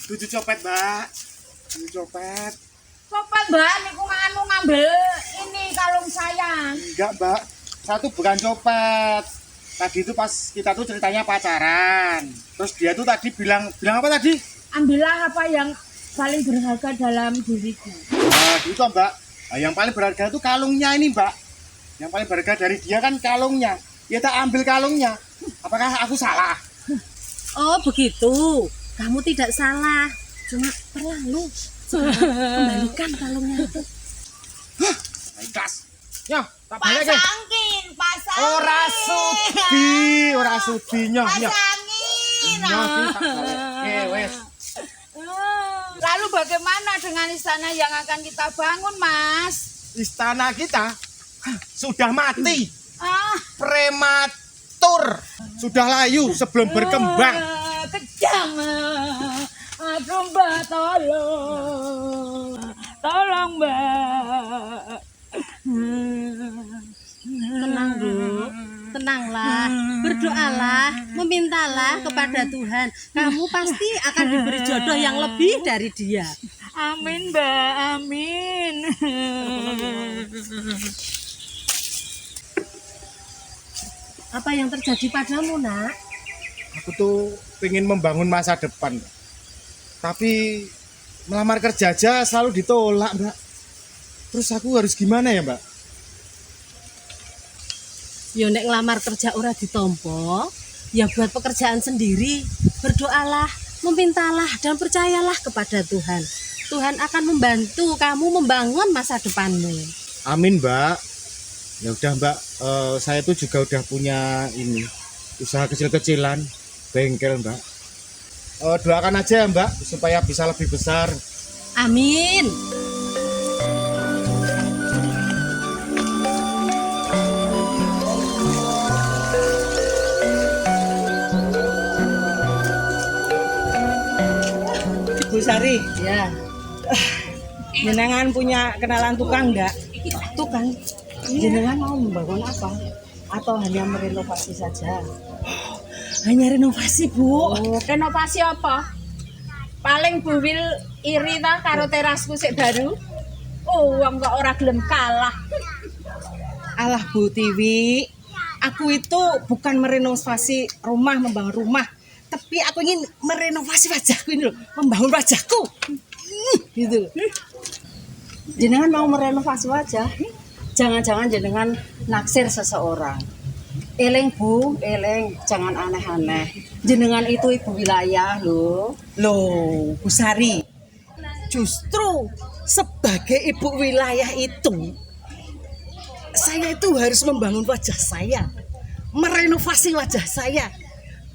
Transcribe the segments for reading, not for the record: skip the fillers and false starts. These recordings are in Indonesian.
Tujuh copet, Mbak. Tujuh copet. Copet, Mbak, niku ngambil ini kalung saya. Enggak, Mbak. Satu bukan copet. Tadi itu pas kita tuh ceritanya pacaran. Terus dia tuh tadi bilang apa tadi? Ambillah apa yang paling berharga dalam diriku. Nah, gitu, Mbak. Nah, yang paling berharga itu kalungnya ini, Mbak. Yang paling berharga dari dia kan kalungnya. Ya tak ambil kalungnya. Apakah aku salah? Oh begitu, kamu tidak salah, cuma terlalu. Kembalikan kalungnya itu. Ikhlas. Ya, tak balik ya. Pasangin. Ora sudinya. Ya. Pasangin. Ya, tak balik. Oke, wes. Lalu bagaimana dengan istana yang akan kita bangun, Mas? Istana kita sudah mati. Prematur. Sudah layu sebelum berkembang. Kejam. Aduh, Mbak, tolong. Tolong, Mbak. Tenang Bu, tenanglah, berdoalah, memintalah kepada Tuhan. Kamu pasti akan diberi jodoh yang lebih dari dia. Amin, Mbak, amin. Apa yang terjadi padamu, Nak? Aku tuh pengen membangun masa depan, Mbak. Tapi melamar kerja aja selalu ditolak, Mbak. Terus aku harus gimana ya, Mbak? Ya nek ngelamar kerja ora ditompo, ya buat pekerjaan sendiri. Berdoalah, memintalah dan percayalah kepada Tuhan. Tuhan akan membantu kamu membangun masa depanmu. Amin, Mbak. Ya udah, Mbak. Saya tuh juga udah punya ini usaha kecil-kecilan, bengkel, Mbak. Doakan aja ya, Mbak, supaya bisa lebih besar. Amin. Bu Sari, Ya. jenengan punya kenalan tukang enggak? Tukang. Jenengan mau membangun apa? Atau hanya merenovasi saja? Hanya renovasi, Bu. Oh, renovasi apa? Paling Bu Wil iri ta karo terasku sik baru. Oh, wong kok ora gelem kalah. Alah Bu Tiwi, aku itu bukan merenovasi rumah, membangun rumah, tapi aku ingin merenovasi wajahku ini loh, membangun wajahku. Gitu. Jenengan mau merenovasi wajah? Jangan-jangan jenengan naksir seseorang. Eleng Bu, eleng, jangan aneh-aneh. Jenengan itu ibu wilayah loh. Loh, Bu Sari. Justru sebagai ibu wilayah itu, saya itu harus membangun wajah saya, merenovasi wajah saya.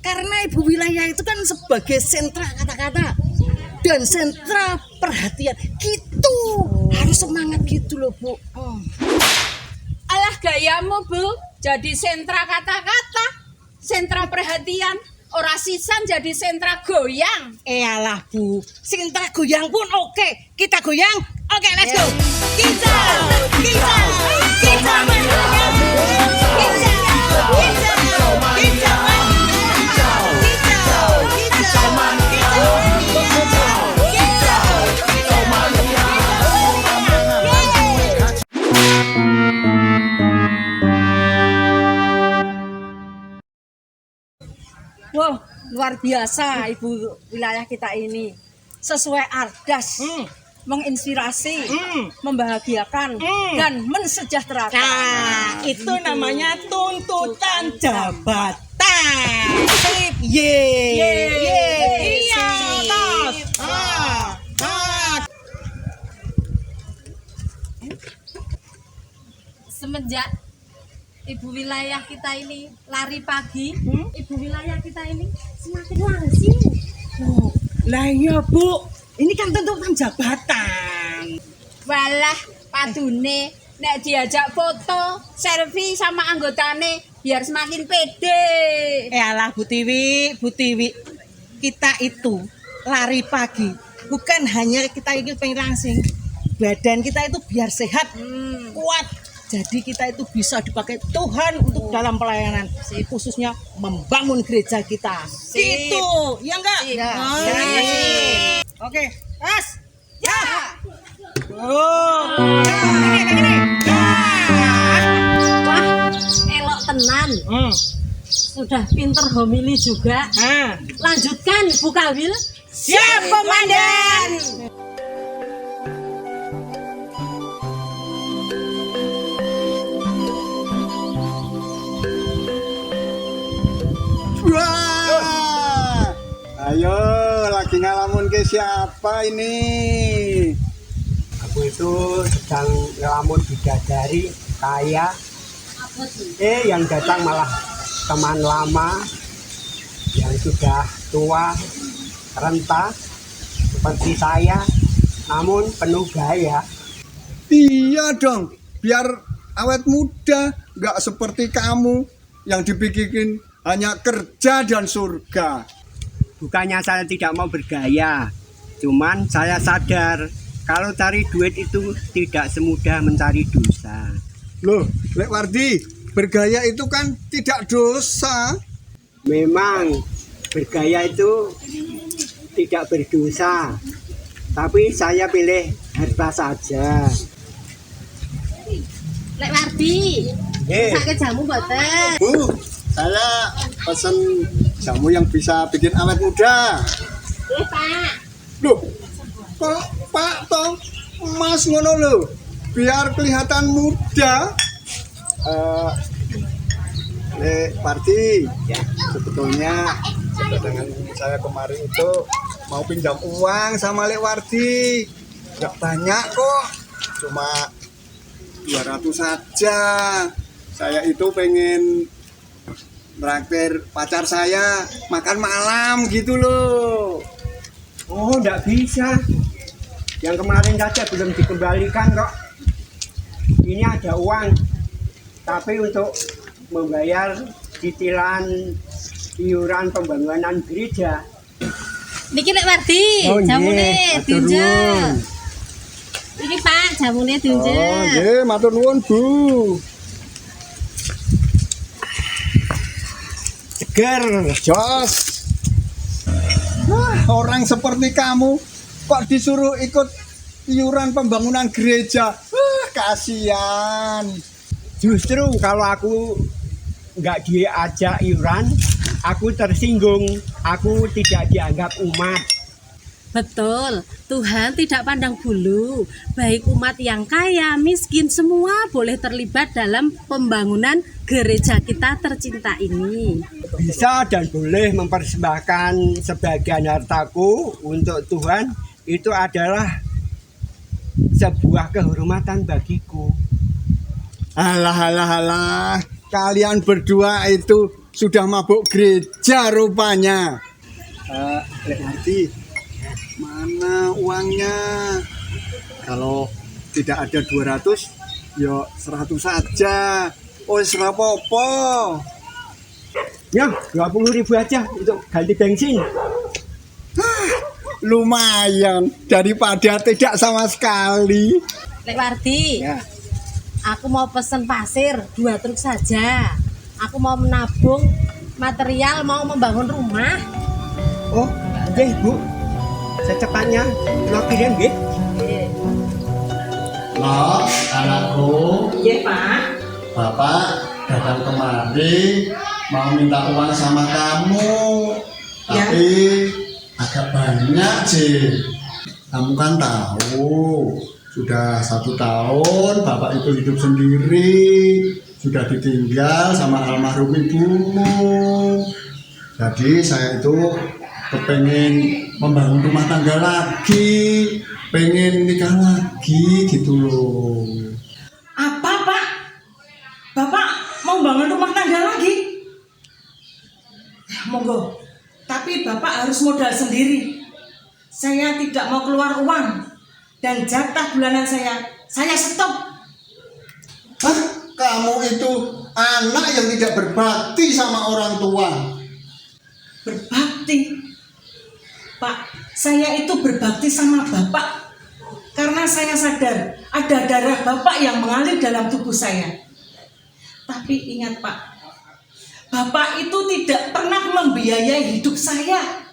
Karena ibu wilayah itu kan sebagai sentra kata-kata dan sentra perhatian. Gitu, harus semangat gitu loh Bu. Alah gayamu, Bu. Jadi sentra kata-kata, sentra perhatian, ora sisan jadi sentra goyang. Alah Bu, sentra goyang pun oke. Kita goyang, oke, let's go. Kicau, kicau, kicau mania. Kicau, kicau, kicau Wow, luar biasa ibu wilayah kita ini. Sesuai ardas, menginspirasi, membahagiakan, dan mensejahterakan. Nah, itu namanya tuntutan jabatan. Sip, ye. Iya, tos. Semenjak ibu wilayah kita ini lari pagi, ibu wilayah kita ini semakin langsing. Lah iya Bu, ini kan tuntutan jabatan. Walah, padune nek diajak foto, selfie sama anggotane biar semakin pede. Alah Bu Tiwi, kita itu lari pagi, bukan hanya kita ingin pengen langsing. Badan kita itu biar sehat, kuat, Jadi kita itu bisa dipakai Tuhan untuk dalam pelayanan, khususnya membangun gereja kita. Gitu, ya enggak? Ya. Oke, Mas. Ya. Oh. Gini. Wah, elok tenan. Sudah pinter homili juga. Lanjutkan, Bu Kawil. Siap, Komandan. Wah, ayo lagi ngalamun ke siapa ini? Aku itu sedang ngelamun bidadari kaya. Yang datang malah teman lama yang sudah tua, renta seperti saya, namun penuh gaya. Iya dong, biar awet muda, nggak seperti kamu yang dipikirin hanya kerja dan surga. Bukannya saya tidak mau bergaya, cuman saya sadar kalau cari duit itu tidak semudah mencari dosa. Loh, Lek Wardi, bergaya itu kan tidak dosa. Memang bergaya itu tidak berdosa, tapi saya pilih harta saja. Lek Wardi, sakit jamu mboten? Bu, saya pesen jamu yang bisa bikin awet muda. Pak. Loh, kok Pak toh Mas ngono lho, biar kelihatan muda. Lek Parti, ya, sebetulnya kedatangan saya kemarin itu mau pinjam uang sama Lek Wardi. Nggak banyak kok, cuma 200 saja. Saya itu pengen traktir pacar saya makan malam gitu loh. Oh, enggak bisa. Yang kemarin saja belum dikembalikan kok. Ini ada uang, tapi untuk membayar cicilan iuran pembangunan gereja. Niki Lek Wardi, jamune diunjel. Iki Pak, jamune diunjel. Oh, nggih, matur nuwun, Bu. Seger, jos. Wah, orang seperti kamu kok disuruh ikut iuran pembangunan gereja. Wah, kasihan. Justru kalau aku nggak diajak iuran, aku tersinggung. Aku tidak dianggap umat. Betul, Tuhan tidak pandang bulu. Baik umat yang kaya, miskin, semua boleh terlibat dalam pembangunan gereja kita tercinta ini. Bisa dan boleh mempersembahkan sebagian hartaku untuk Tuhan, itu adalah sebuah kehormatan bagiku. Alah, kalian berdua itu sudah mabuk gereja rupanya. Lek Marti, mana uangnya? Kalau tidak ada 200, ya 100 saja. Oh, serapopo. Ya, 20.000 aja untuk ganti bensin. Lumayan daripada tidak sama sekali. Lek Wardi, Ya. aku mau pesen pasir 2 truk saja. Aku mau menabung material, mau membangun rumah. Oh, oke Bu. Secepatnya lo kirim nggih. Loh, anakku, Iya, Pak. Bapak datang kemari mau minta uang sama kamu, tapi agak banyak sih. Kamu kan tahu, sudah 1 tahun Bapak itu hidup sendiri, sudah ditinggal sama almarhum ibumu. Jadi saya itu kepengen membangun rumah tangga lagi, pengen nikah lagi gitu loh. Apa, Pak? Bapak mau bangun rumah tangga lagi? Ya, monggo. Tapi Bapak harus modal sendiri. Saya tidak mau keluar uang. Dan jatah bulanan saya stop. Hah? Kamu itu anak yang tidak berbakti sama orang tua. Berbakti. Pak, saya itu berbakti sama Bapak. karena saya sadar ada darah Bapak yang mengalir dalam tubuh saya. Tapi ingat Pak, Bapak itu tidak pernah membiayai hidup saya.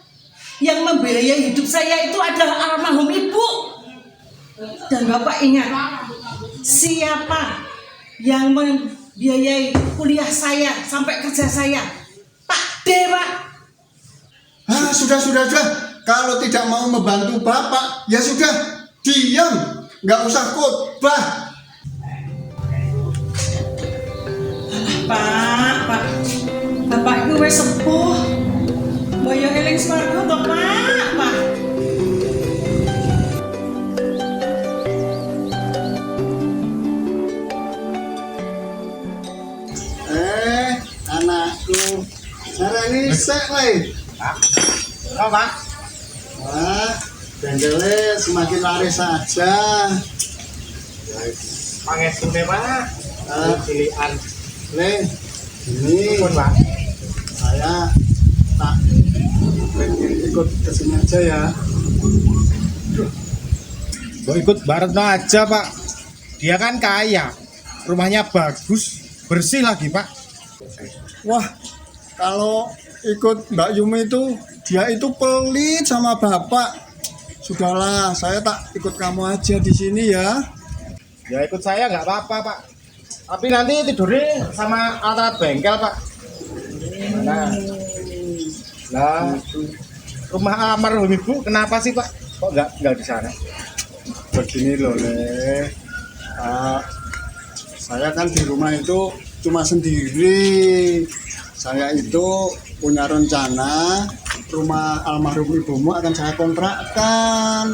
Yang membiayai hidup saya itu adalah almarhum Ibu. Dan Bapak ingat, siapa yang membiayai kuliah saya sampai kerja saya? Pak D, Pak. Sudah. Kalau tidak mau membantu Bapak, ya sudah, diam. Nggak usah khotbah. Pak. Bapak itu wis sepuh. Boyo eling swarga to, Pak. Anakku, carane sek le. Oh, Pak. Wah, bengkelnya semakin laris saja. Pangestune, Pak. Pilihan. Le, ini Pun, Pak. saya tak pengen ikut kesini aja ya. Kok ikut bareng aja, Pak. Dia kan kaya. Rumahnya bagus, bersih lagi, Pak. Wah, kalau ikut Mbak Yumi itu, dia itu pelit sama Bapak. Sudahlah, saya tak ikut kamu aja di sini ya. Ya ikut saya nggak apa-apa, Pak. Tapi nanti tidurnya sama alat bengkel, Pak. Mana? Lah, rumah almarhum Ibu kenapa sih, Pak? Kok nggak di sana? Begini loh, Le. Saya kan di rumah itu cuma sendiri. Saya itu punya rencana rumah almarhum ibumu akan saya kontrakkan.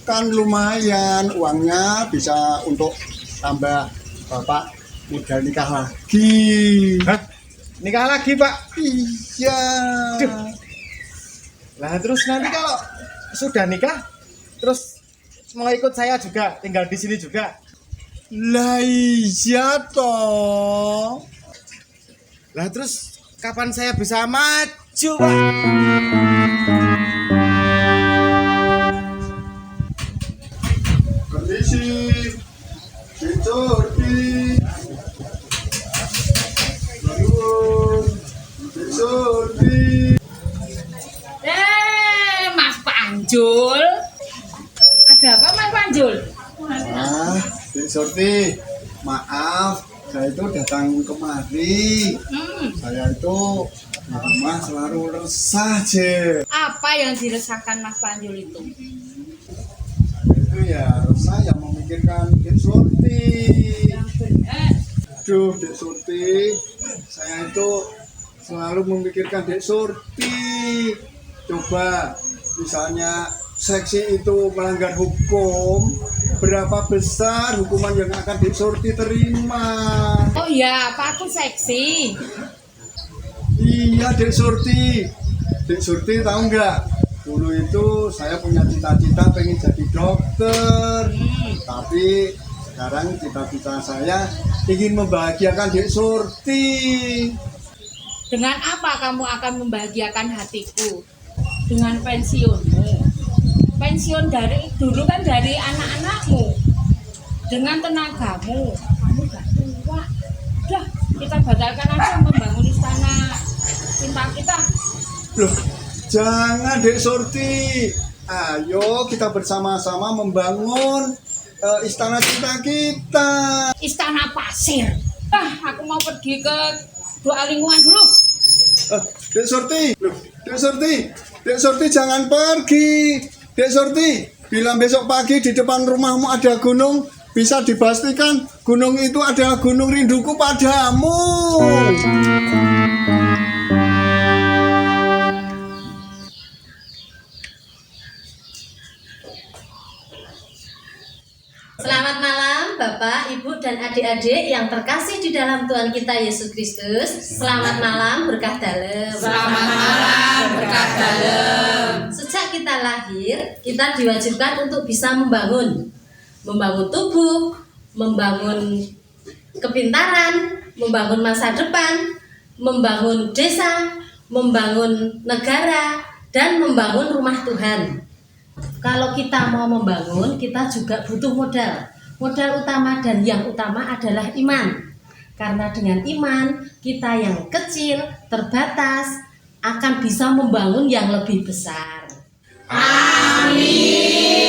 Kan lumayan uangnya bisa untuk tambah Bapak muda nikah lagi. Hah? Nikah lagi, Pak? Iya. Duh. Lah terus nanti kalau sudah nikah, terus mau ikut saya juga, tinggal di sini juga. Lah iya toh. Lah terus kapan saya bisa maju, Pak? Kondisi Surti. Surti. Mas Panjul. Ada apa Mas Panjul? Surti, maaf, saya itu datang kemari. Saya itu di rumah selalu resah, Je. Apa yang diresahkan Mas Panjul itu? Itu ya resah yang memikirkan Dek Surti. Yang benar. Aduh, Dek Surti, saya itu selalu memikirkan Dek Surti. Coba, misalnya seksi itu melanggar hukum, berapa besar hukuman yang akan Dek Surti terima? Oh iya, apa aku seksi? Iya, Dek Surti. Dek Surti tahu nggak? Dulu itu saya punya cita-cita pengen jadi dokter. Tapi sekarang cita-cita saya ingin membahagiakan Dek Surti. Dengan apa kamu akan membahagiakan hatiku? Dengan pensiunmu. Pensiun dari dulu kan dari anak-anakmu. Dengan tenagamu, kamu gak tua. Udah, kita batalkan aja membangun istana cinta kita. Loh, jangan Dek Surti. Ayo kita bersama-sama membangun istana cinta kita. Istana pasir. Aku mau pergi ke doa lingkungan dulu. Dek Surti, loh, Dek Surti, Dek Surti jangan pergi. Dek Surti, bilang besok pagi di depan rumahmu ada gunung, bisa dipastikan gunung itu adalah gunung rinduku padamu. Selamat malam Bapak, Ibu, dan adik-adik yang terkasih di dalam Tuhan kita Yesus Kristus. Selamat malam berkah dalem. Selamat malam berkah dalem. Sejak kita lahir, kita diwajibkan untuk bisa membangun tubuh, membangun kepintaran, membangun masa depan, membangun desa, membangun negara, dan membangun rumah Tuhan. Kalau kita mau membangun, kita juga butuh modal. Modal utama dan yang utama adalah iman. Karena dengan iman, kita yang kecil, terbatas, akan bisa membangun yang lebih besar. Amin.